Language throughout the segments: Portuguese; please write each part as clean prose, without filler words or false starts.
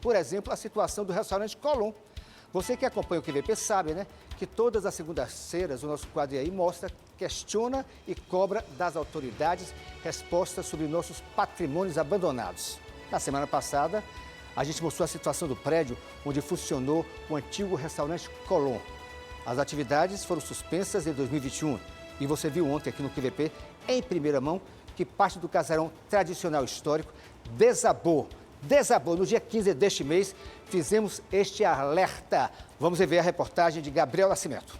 Por exemplo, a situação do restaurante Colón. Você que acompanha o QVP sabe, né, que todas as segundas-feiras o nosso quadro aí mostra, questiona e cobra das autoridades respostas sobre nossos patrimônios abandonados. Na semana passada, a gente mostrou a situação do prédio onde funcionou o antigo restaurante Colón. As atividades foram suspensas em 2021 e você viu ontem aqui no QVP, em primeira mão, que parte do casarão tradicional histórico desabou. No dia 15 deste mês, fizemos este alerta. Vamos rever a reportagem de Gabriel Nascimento.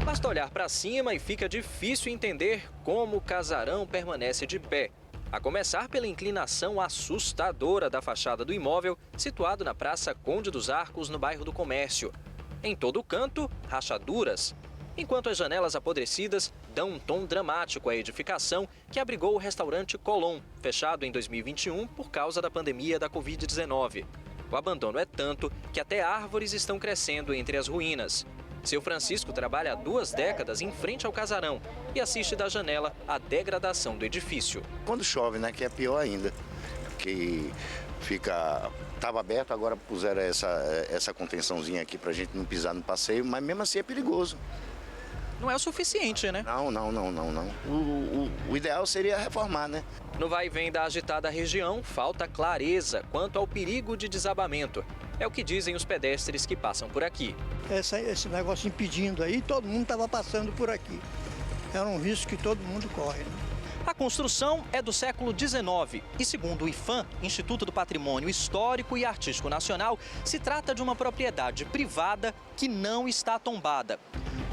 Basta olhar para cima e fica difícil entender como o casarão permanece de pé. A começar pela inclinação assustadora da fachada do imóvel, situado na Praça Conde dos Arcos, no bairro do Comércio. Em todo o canto, rachaduras, enquanto as janelas apodrecidas dão um tom dramático à edificação que abrigou o restaurante Colón, fechado em 2021 por causa da pandemia da Covid-19. O abandono é tanto que até árvores estão crescendo entre as ruínas. Seu Francisco trabalha há 2 décadas em frente ao casarão e assiste da janela a degradação do edifício. Quando chove, né, que é pior ainda, que estava aberto, agora puseram essa contençãozinha aqui pra gente não pisar no passeio, mas mesmo assim é perigoso. Não é o suficiente, né? Não. O ideal seria reformar, né? No vai e vem da agitada região, falta clareza quanto ao perigo de desabamento. É o que dizem os pedestres que passam por aqui. Esse negócio impedindo aí, todo mundo estava passando por aqui. Era um risco que todo mundo corre, né? A construção é do século XIX e, segundo o IPHAN, Instituto do Patrimônio Histórico e Artístico Nacional, se trata de uma propriedade privada que não está tombada.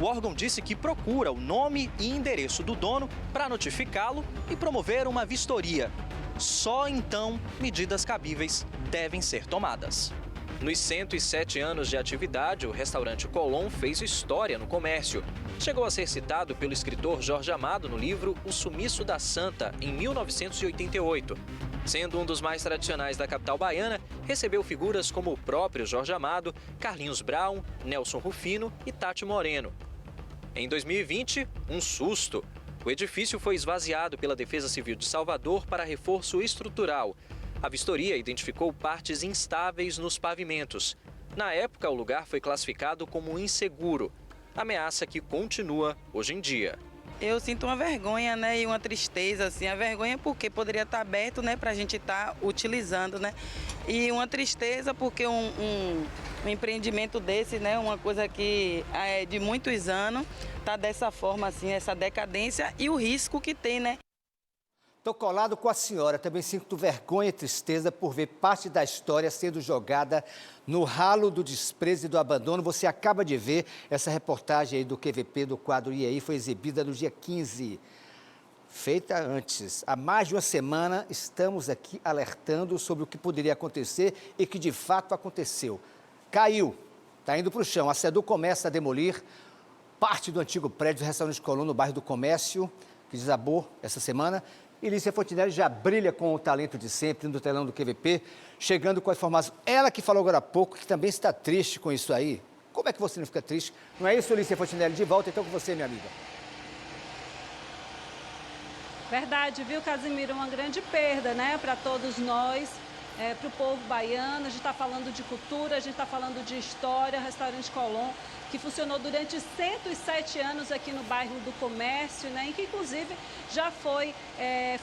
O órgão disse que procura o nome e endereço do dono para notificá-lo e promover uma vistoria. Só então medidas cabíveis devem ser tomadas. Nos 107 anos de atividade, o restaurante Colón fez história no comércio. Chegou a ser citado pelo escritor Jorge Amado no livro O Sumiço da Santa, em 1988. Sendo um dos mais tradicionais da capital baiana, recebeu figuras como o próprio Jorge Amado, Carlinhos Brown, Nelson Rufino e Tati Moreno. Em 2020, um susto. O edifício foi esvaziado pela Defesa Civil de Salvador para reforço estrutural. A vistoria identificou partes instáveis nos pavimentos. Na época, o lugar foi classificado como inseguro, ameaça que continua hoje em dia. Eu sinto uma vergonha, né, e uma tristeza, assim, a vergonha porque poderia estar aberto, né, para a gente estar utilizando, né, e uma tristeza porque um empreendimento desse, né, uma coisa que é de muitos anos, tá dessa forma, assim, essa decadência e o risco que tem, né. Estou colado com a senhora, também sinto vergonha e tristeza por ver parte da história sendo jogada no ralo do desprezo e do abandono. Você acaba de ver essa reportagem aí do QVP, do quadro E aí, foi exibida no dia 15. Feita antes, há mais de uma semana, estamos aqui alertando sobre o que poderia acontecer e que de fato aconteceu. Caiu, está indo para o chão. A SEDU começa a demolir parte do antigo prédio do restaurante Colón no bairro do Comércio, que desabou essa semana. E Lícia Fontinelli já brilha com o talento de sempre no telão do QVP, chegando com a informação. Ela que falou agora há pouco que também está triste com isso aí. Como é que você não fica triste? Não é isso, Lícia Fontinelli? De volta então com você, minha amiga. Verdade, viu, Casimiro? Uma grande perda, né, para todos nós, para o povo baiano. A gente está falando de cultura, a gente está falando de história. O restaurante Colón, que funcionou durante 107 anos aqui no bairro do Comércio, né, e que inclusive já foi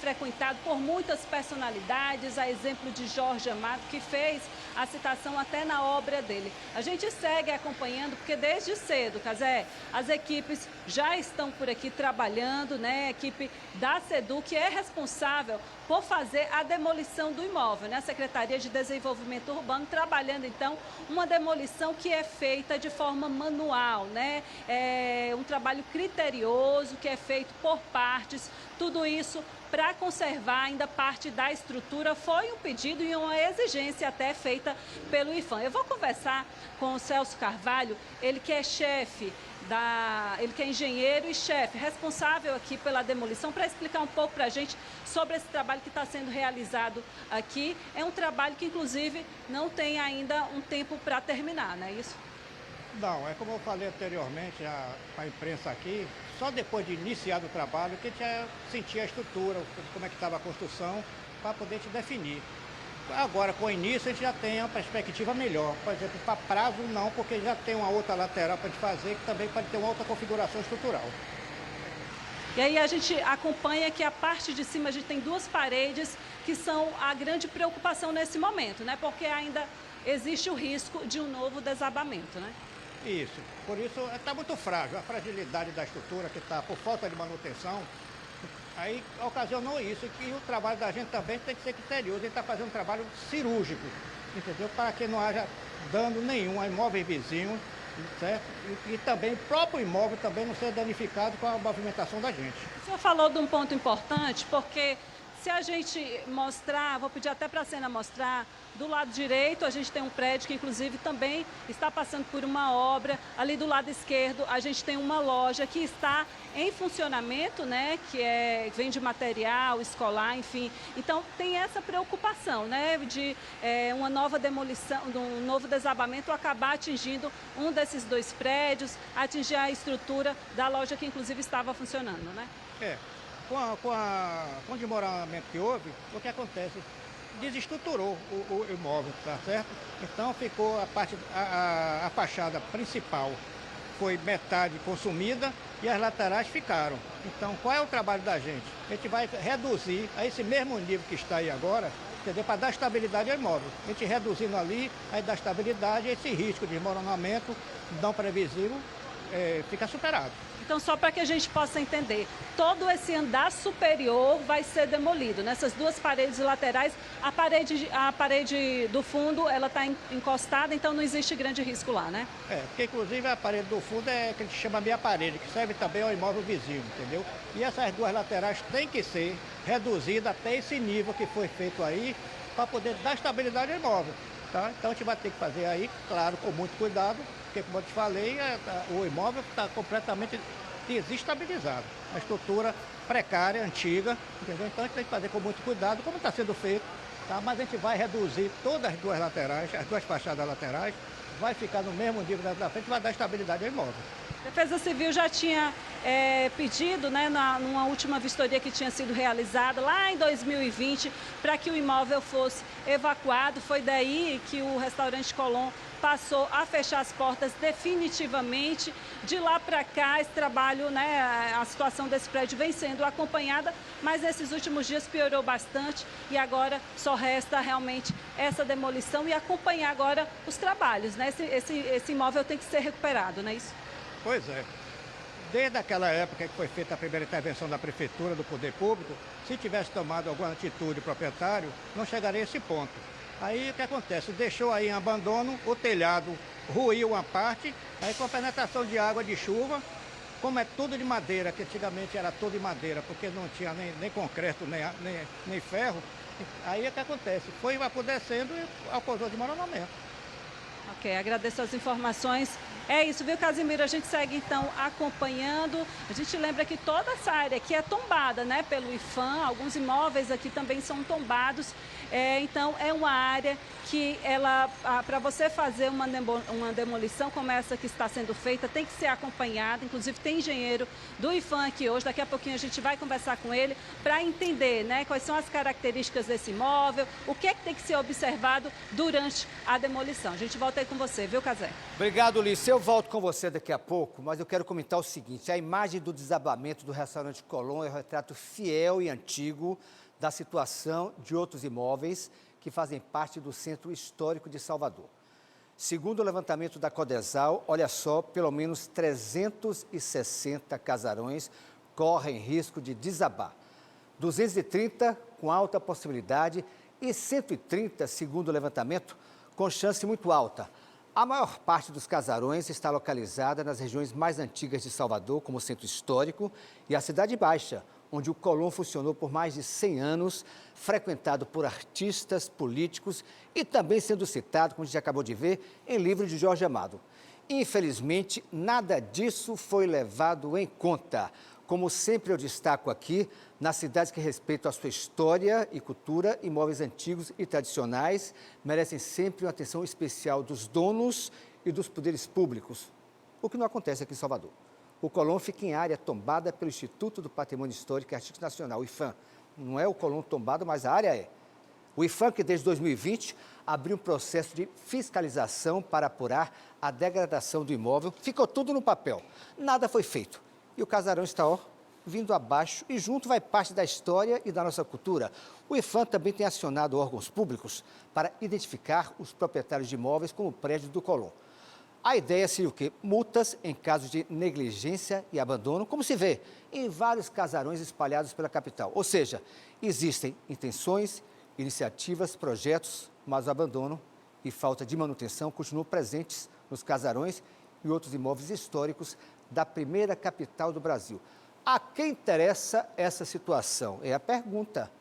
frequentado por muitas personalidades, a exemplo de Jorge Amado, que fez a citação até na obra dele. A gente segue acompanhando, porque desde cedo, Casé, as equipes já estão por aqui trabalhando, né, a equipe da SEDU, que é responsável por fazer a demolição do imóvel, né, a Secretaria de Desenvolvimento Urbano, trabalhando então uma demolição que é feita de forma manual, né, um trabalho criterioso que é feito por partes, tudo isso para conservar ainda parte da estrutura. Foi um pedido e uma exigência até feita pelo IPHAN. Eu vou conversar com o Celso Carvalho, ele que é chefe ele que é engenheiro e chefe, responsável aqui pela demolição, para explicar um pouco para a gente sobre esse trabalho que está sendo realizado aqui. É um trabalho que, inclusive, não tem ainda um tempo para terminar, não é isso? Não, é como eu falei anteriormente para a imprensa aqui, só depois de iniciado o trabalho que a gente ia sentir a estrutura, como é que estava a construção, para poder te definir. Agora, com o início, a gente já tem uma perspectiva melhor. Por exemplo, para prazo, não, porque já tem uma outra lateral para a gente fazer, que também pode ter uma outra configuração estrutural. E aí a gente acompanha que a parte de cima a gente tem duas paredes que são a grande preocupação nesse momento, né? Porque ainda existe o risco de um novo desabamento, né? Isso. Por isso, está muito frágil. A fragilidade da estrutura, que está por falta de manutenção, aí ocasionou isso. E o trabalho da gente também tem que ser criterioso. A gente está fazendo um trabalho cirúrgico, entendeu? Para que não haja dano nenhum a imóveis vizinhos, certo? E também o próprio imóvel também não ser danificado com a movimentação da gente. O senhor falou de um ponto importante, porque se a gente mostrar, vou pedir até para a cena mostrar, do lado direito a gente tem um prédio que inclusive também está passando por uma obra, ali do lado esquerdo a gente tem uma loja que está em funcionamento, né, que vende material escolar, enfim. Então tem essa preocupação, né, de uma nova demolição, de um novo desabamento acabar atingindo um desses dois prédios, atingir a estrutura da loja que inclusive estava funcionando, né? Com o desmoronamento que houve, o que acontece? Desestruturou o imóvel, tá certo? Então ficou a fachada principal foi metade consumida e as laterais ficaram. Então qual é o trabalho da gente? A gente vai reduzir a esse mesmo nível que está aí agora, entendeu? Para dar estabilidade ao imóvel. A gente reduzindo ali, aí dá estabilidade, esse risco de desmoronamento não previsível fica superado. Então, só para que a gente possa entender, todo esse andar superior vai ser demolido. Nessas duas paredes laterais, a parede do fundo, ela está encostada, então não existe grande risco lá, né? Porque inclusive a parede do fundo é que a gente chama meia parede, que serve também ao imóvel vizinho, entendeu? E essas duas laterais têm que ser reduzidas até esse nível que foi feito aí, para poder dar estabilidade ao imóvel, tá? Então a gente vai ter que fazer aí, claro, com muito cuidado, porque como eu te falei, o imóvel está completamente desestabilizado. A estrutura precária, antiga, entendeu? Então a gente tem que fazer com muito cuidado, como está sendo feito, tá? Mas a gente vai reduzir todas as duas laterais, as duas fachadas laterais, vai ficar no mesmo nível da frente, vai dar estabilidade ao imóvel. A Defesa Civil já tinha pedido, né, numa última vistoria que tinha sido realizada lá em 2020, para que o imóvel fosse evacuado. Foi daí que o restaurante Colón passou a fechar as portas definitivamente. De lá para cá, esse trabalho, né, a situação desse prédio vem sendo acompanhada, mas nesses últimos dias piorou bastante e agora só resta realmente essa demolição e acompanhar agora os trabalhos, né? Esse imóvel tem que ser recuperado, não é isso? Pois é. Desde aquela época que foi feita a primeira intervenção da Prefeitura, do Poder Público, se tivesse tomado alguma atitude o proprietário, não chegaria a esse ponto. Aí o que acontece? Deixou aí em abandono, o telhado ruiu uma parte, aí com a penetração de água de chuva, como é tudo de madeira, que antigamente era tudo de madeira, porque não tinha nem concreto, nem ferro, aí o que acontece? Foi apodrecendo e causou desmoronamento. Ok, agradeço as informações. É isso, viu, Casimiro? A gente segue, então, acompanhando. A gente lembra que toda essa área aqui é tombada, né, pelo IPHAN. Alguns imóveis aqui também são tombados. Então, é uma área que para você fazer uma demolição como essa que está sendo feita, tem que ser acompanhada. Inclusive, tem engenheiro do IPHAN aqui hoje. Daqui a pouquinho a gente vai conversar com ele para entender, né, quais são as características desse imóvel, o que é que tem que ser observado durante a demolição. A gente volta aí com você, viu, Cazé? Obrigado, Ulisses. Eu volto com você daqui a pouco, mas eu quero comentar o seguinte: a imagem do desabamento do restaurante Colón é um retrato fiel e antigo da situação de outros imóveis que fazem parte do Centro Histórico de Salvador. Segundo o levantamento da Codesal, olha só, pelo menos 360 casarões correm risco de desabar. 230 com alta possibilidade e 130, segundo o levantamento, com chance muito alta. A maior parte dos casarões está localizada nas regiões mais antigas de Salvador, como o Centro Histórico e a Cidade Baixa, onde o Colón funcionou por mais de 100 anos, frequentado por artistas, políticos e também sendo citado, como a gente acabou de ver, em livro de Jorge Amado. Infelizmente, nada disso foi levado em conta. Como sempre eu destaco aqui, nas cidades que respeitam a sua história e cultura, imóveis antigos e tradicionais merecem sempre uma atenção especial dos donos e dos poderes públicos, o que não acontece aqui em Salvador. O Colón fica em área tombada pelo Instituto do Patrimônio Histórico e Artístico Nacional, o IPHAN. Não é o Colón tombado, mas a área é. O IPHAN, que desde 2020 abriu um processo de fiscalização para apurar a degradação do imóvel, ficou tudo no papel. Nada foi feito. E o casarão está, vindo abaixo e junto vai parte da história e da nossa cultura. O IPHAN também tem acionado órgãos públicos para identificar os proprietários de imóveis como o prédio do Colón. A ideia seria o quê? Multas em caso de negligência e abandono, como se vê em vários casarões espalhados pela capital. Ou seja, existem intenções, iniciativas, projetos, mas o abandono e falta de manutenção continuam presentes nos casarões e outros imóveis históricos da primeira capital do Brasil. A quem interessa essa situação? É a pergunta.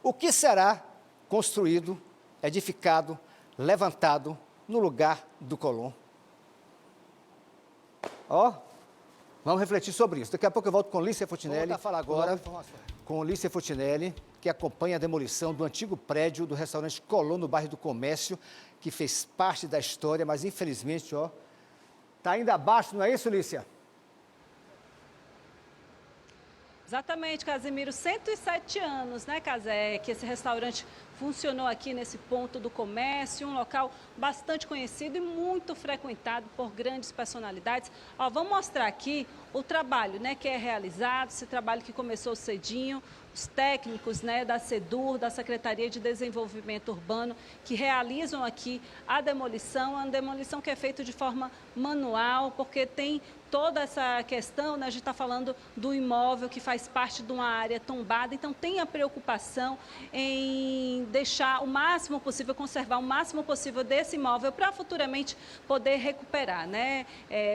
O que será construído, edificado, levantado no lugar do Colón? Vamos refletir sobre isso. Daqui a pouco eu volto com Lícia Fontinelli. Vou falar agora com Lícia Fontinelli, que acompanha a demolição do antigo prédio do restaurante Colón, no bairro do Comércio, que fez parte da história, mas infelizmente, está ainda abaixo, não é isso, Lícia? Exatamente, Casimiro. 107 anos, né, Casé, que esse restaurante funcionou aqui nesse ponto do comércio, um local bastante conhecido e muito frequentado por grandes personalidades. Vamos mostrar aqui o trabalho, né, que é realizado, esse trabalho que começou cedinho, os técnicos, né, da SEDUR, da Secretaria de Desenvolvimento Urbano, que realizam aqui a demolição que é feita de forma manual, porque tem toda essa questão, né, a gente está falando do imóvel que faz parte de uma área tombada, então tem a preocupação em deixar o máximo possível, conservar o máximo possível desse imóvel para futuramente poder recuperar, né?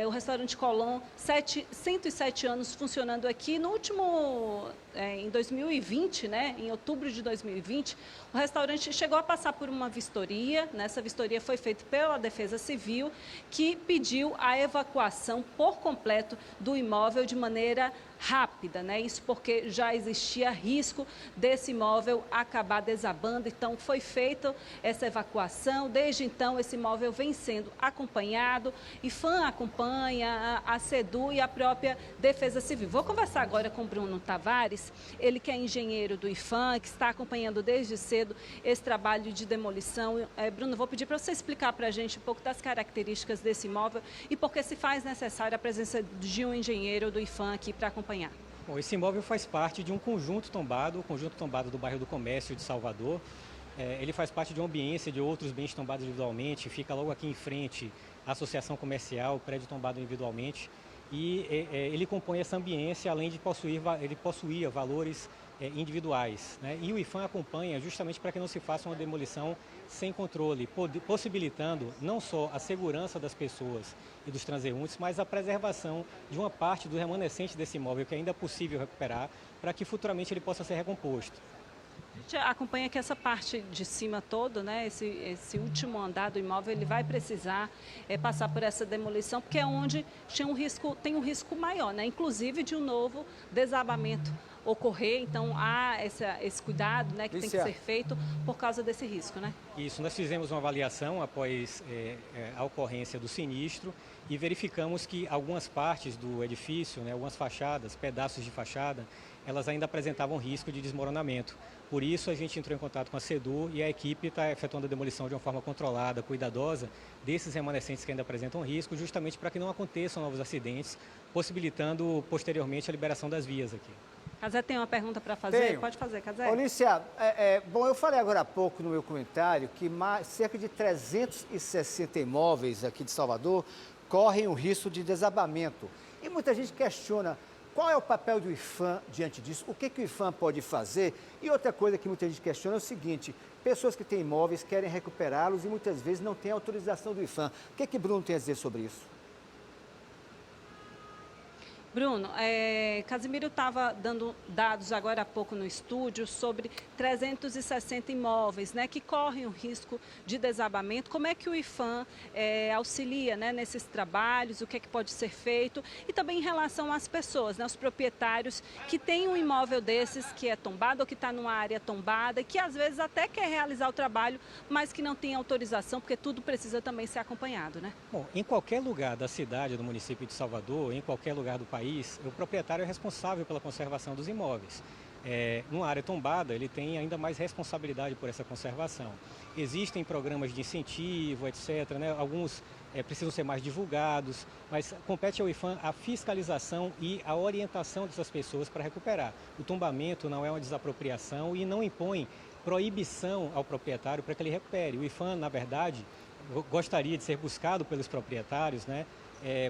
O restaurante Colón, 107 anos funcionando aqui. No último, em 2020, né, em outubro de 2020, o restaurante chegou a passar por uma vistoria. Essa vistoria foi feita pela Defesa Civil, que pediu a evacuação por completo do imóvel de maneira rápida, né? Isso porque já existia risco desse imóvel acabar desabando, então foi feita essa evacuação. Desde então, esse imóvel vem sendo acompanhado, IPHAN acompanha, a SEDUR e a própria Defesa Civil. Vou conversar agora com Bruno Tavares, ele que é engenheiro do IPHAN, que está acompanhando desde cedo esse trabalho de demolição. Bruno, vou pedir para você explicar para a gente um pouco das características desse imóvel e por que se faz necessária a presença de um engenheiro do IPHAN aqui para acompanhar. Bom, esse imóvel faz parte de um conjunto tombado, o conjunto tombado do bairro do Comércio de Salvador. Ele faz parte de uma ambiência de outros bens tombados individualmente, fica logo aqui em frente à associação comercial, prédio tombado individualmente. E ele compõe essa ambiência, além de ele possuía valores individuais, né? E o IPHAN acompanha justamente para que não se faça uma demolição sem controle, possibilitando não só a segurança das pessoas e dos transeuntes, mas a preservação de uma parte do remanescente desse imóvel que ainda é possível recuperar, para que futuramente ele possa ser recomposto. A gente acompanha que essa parte de cima toda, né, esse último andar do imóvel, ele vai precisar passar por essa demolição, porque é onde tem um risco maior, né, inclusive de um novo desabamento ocorrer. Então há esse cuidado, né, que tem que ser feito por causa desse risco, né? Isso, nós fizemos uma avaliação após a ocorrência do sinistro e verificamos que algumas partes do edifício, né, algumas fachadas, pedaços de fachada, elas ainda apresentavam risco de desmoronamento. Por isso a gente entrou em contato com a SEDUR e a equipe está efetuando a demolição de uma forma controlada, cuidadosa, desses remanescentes que ainda apresentam risco, justamente para que não aconteçam novos acidentes, possibilitando posteriormente a liberação das vias aqui. Casé tem uma pergunta para fazer? Tenho. Pode fazer, Casé. Lícia, bom, eu falei agora há pouco no meu comentário que cerca de 360 imóveis aqui de Salvador correm o risco de desabamento. E muita gente questiona qual é o papel do IPHAN diante disso, o que o IPHAN pode fazer. E outra coisa que muita gente questiona é o seguinte: pessoas que têm imóveis querem recuperá-los e muitas vezes não têm autorização do IPHAN. O que Bruno tem a dizer sobre isso? Bruno, Casimiro estava dando dados agora há pouco no estúdio sobre 360 imóveis, né, que correm o risco de desabamento. Como é que o IPHAN auxilia, né, nesses trabalhos, o que é que pode ser feito? E também em relação às pessoas, né, os proprietários que têm um imóvel desses que é tombado ou que está numa área tombada e que às vezes até quer realizar o trabalho, mas que não tem autorização, porque tudo precisa também ser acompanhado, né? Bom, em qualquer lugar da cidade, do município de Salvador, em qualquer lugar do país, o proprietário é responsável pela conservação dos imóveis. Numa área tombada, ele tem ainda mais responsabilidade por essa conservação. Existem programas de incentivo, etc., né? Alguns precisam ser mais divulgados, mas compete ao IPHAN a fiscalização e a orientação dessas pessoas para recuperar. O tombamento não é uma desapropriação e não impõe proibição ao proprietário para que ele recupere. O IPHAN, na verdade, gostaria de ser buscado pelos proprietários, né,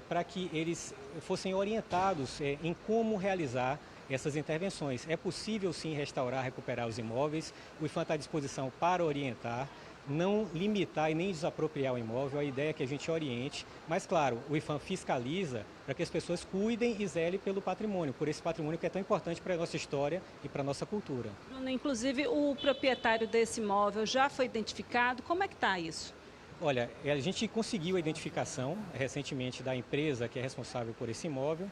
para que eles fossem orientados em como realizar essas intervenções. É possível sim restaurar, recuperar os imóveis, o IPHAN está à disposição para orientar, não limitar e nem desapropriar o imóvel, a ideia é que a gente oriente, mas claro, o IPHAN fiscaliza para que as pessoas cuidem e zelem pelo patrimônio, por esse patrimônio que é tão importante para a nossa história e para a nossa cultura. Bruno, inclusive o proprietário desse imóvel já foi identificado, como é que está isso? Olha, a gente conseguiu a identificação recentemente da empresa que é responsável por esse imóvel.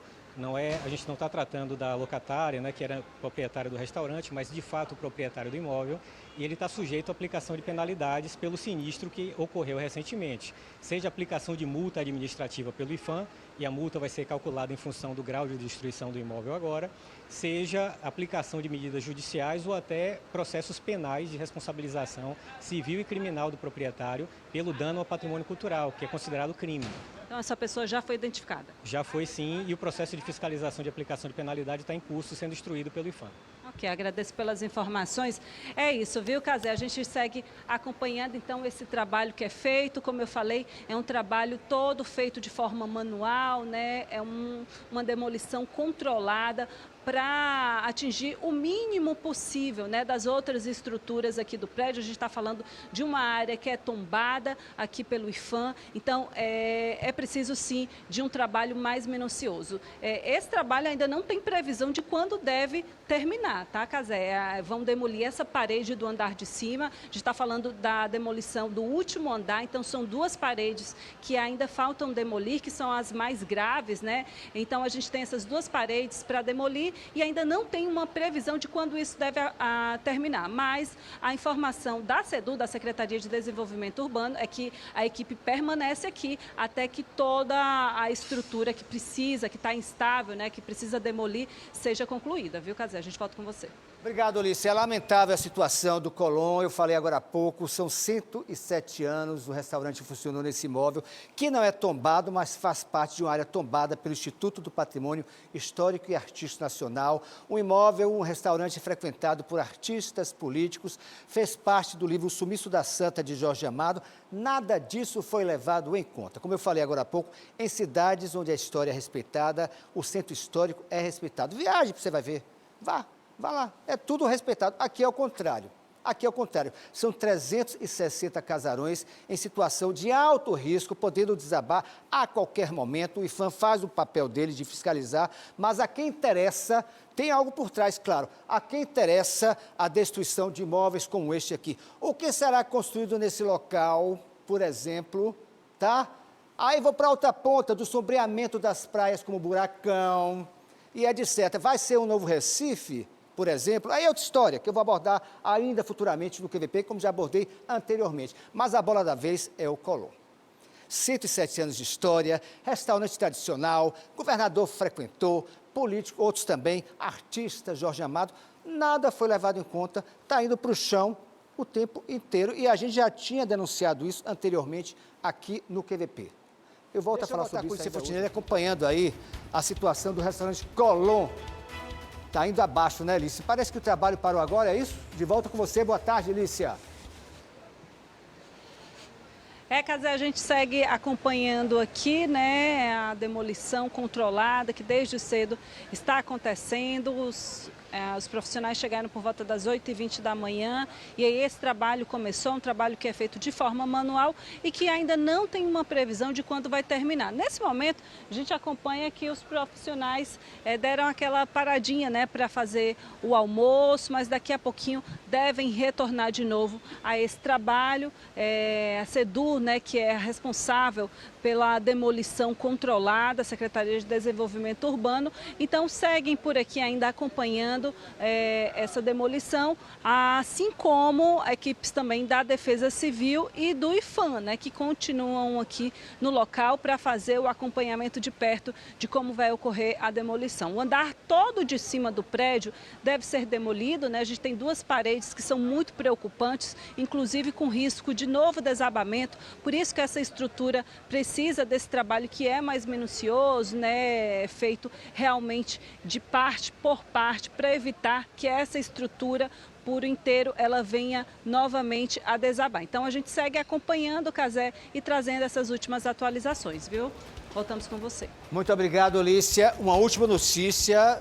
A gente não está tratando da locatária, né, que era proprietária do restaurante, mas de fato o proprietário do imóvel, e ele está sujeito à aplicação de penalidades pelo sinistro que ocorreu recentemente. Seja aplicação de multa administrativa pelo IPHAN, e a multa vai ser calculada em função do grau de destruição do imóvel agora, seja aplicação de medidas judiciais ou até processos penais de responsabilização civil e criminal do proprietário pelo dano ao patrimônio cultural, que é considerado crime. Então essa pessoa já foi identificada? Já foi sim, e o processo de fiscalização de aplicação de penalidade está em curso, sendo instruído pelo IPHAN. Ok, agradeço pelas informações. É isso, viu, Casé? A gente segue acompanhando, então, esse trabalho que é feito. Como eu falei, é um trabalho todo feito de forma manual, né? É uma demolição controlada para atingir o mínimo possível, né, das outras estruturas aqui do prédio. A gente está falando de uma área que é tombada aqui pelo IPHAN, então é preciso sim de um trabalho mais minucioso. Esse trabalho ainda não tem previsão de quando deve terminar, tá, Casé? Vão demolir essa parede do andar de cima, a gente está falando da demolição do último andar, então são duas paredes que ainda faltam demolir, que são as mais graves, né? Então a gente tem essas duas paredes para demolir, e ainda não tem uma previsão de quando isso deve terminar. Mas a informação da SEDU, da Secretaria de Desenvolvimento Urbano, é que a equipe permanece aqui até que toda a estrutura que precisa, que está instável, né, que precisa demolir, seja concluída. Viu, Casé? A gente volta com você. Obrigado, Alice. É lamentável a situação do Colón. Eu falei agora há pouco, são 107 anos o restaurante funcionou nesse imóvel, que não é tombado, mas faz parte de uma área tombada pelo Instituto do Patrimônio Histórico e Artístico Nacional. Um imóvel, um restaurante frequentado por artistas, políticos, fez parte do livro O Sumiço da Santa, de Jorge Amado. Nada disso foi levado em conta. Como eu falei agora há pouco, em cidades onde a história é respeitada, o centro histórico é respeitado. Viaje, você vai ver. Vá lá, é tudo respeitado. Aqui é o contrário. Aqui é o contrário. São 360 casarões em situação de alto risco, podendo desabar a qualquer momento. O IPHAN faz o papel dele de fiscalizar, mas a quem interessa, tem algo por trás, claro. A quem interessa a destruição de imóveis como este aqui. O que será construído nesse local, por exemplo, tá? Aí vou para outra ponta do sombreamento das praias como Buracão e etc. Vai ser um novo Recife? Por exemplo, aí é outra história que eu vou abordar ainda futuramente no QVP, como já abordei anteriormente. Mas a bola da vez é o Colón. 107 anos de história, restaurante tradicional, governador frequentou, político, outros também, artista Jorge Amado, nada foi levado em conta, está indo para o chão o tempo inteiro e a gente já tinha denunciado isso anteriormente aqui no QVP. Eu volto a falar sobre isso ainda hoje, acompanhando aí a situação do restaurante Colón. Está indo abaixo, né, Lícia? Parece que o trabalho parou agora, é isso? De volta com você. Boa tarde, Lícia. Casé, a gente segue acompanhando aqui, né, a demolição controlada que desde cedo está acontecendo. Os profissionais chegaram por volta das 8h20 da manhã e aí esse trabalho começou, um trabalho que é feito de forma manual e que ainda não tem uma previsão de quando vai terminar. Nesse momento, a gente acompanha que os profissionais deram aquela paradinha, né, para fazer o almoço, mas daqui a pouquinho devem retornar de novo a esse trabalho. A SEDUR, né, que é responsável pela demolição controlada, a Secretaria de Desenvolvimento Urbano, então seguem por aqui ainda acompanhando essa demolição, assim como equipes também da Defesa Civil e do IFAM, né, que continuam aqui no local para fazer o acompanhamento de perto de como vai ocorrer a demolição. O andar todo de cima do prédio deve ser demolido, né? A gente tem duas paredes que são muito preocupantes, inclusive com risco de novo desabamento, por isso que essa estrutura precisa desse trabalho que é mais minucioso, né, feito realmente de parte por parte, para evitar que essa estrutura por inteiro ela venha novamente a desabar. Então a gente segue acompanhando, Cazé, e trazendo essas últimas atualizações, viu? Voltamos com você. Muito obrigado, Olícia. Uma última notícia.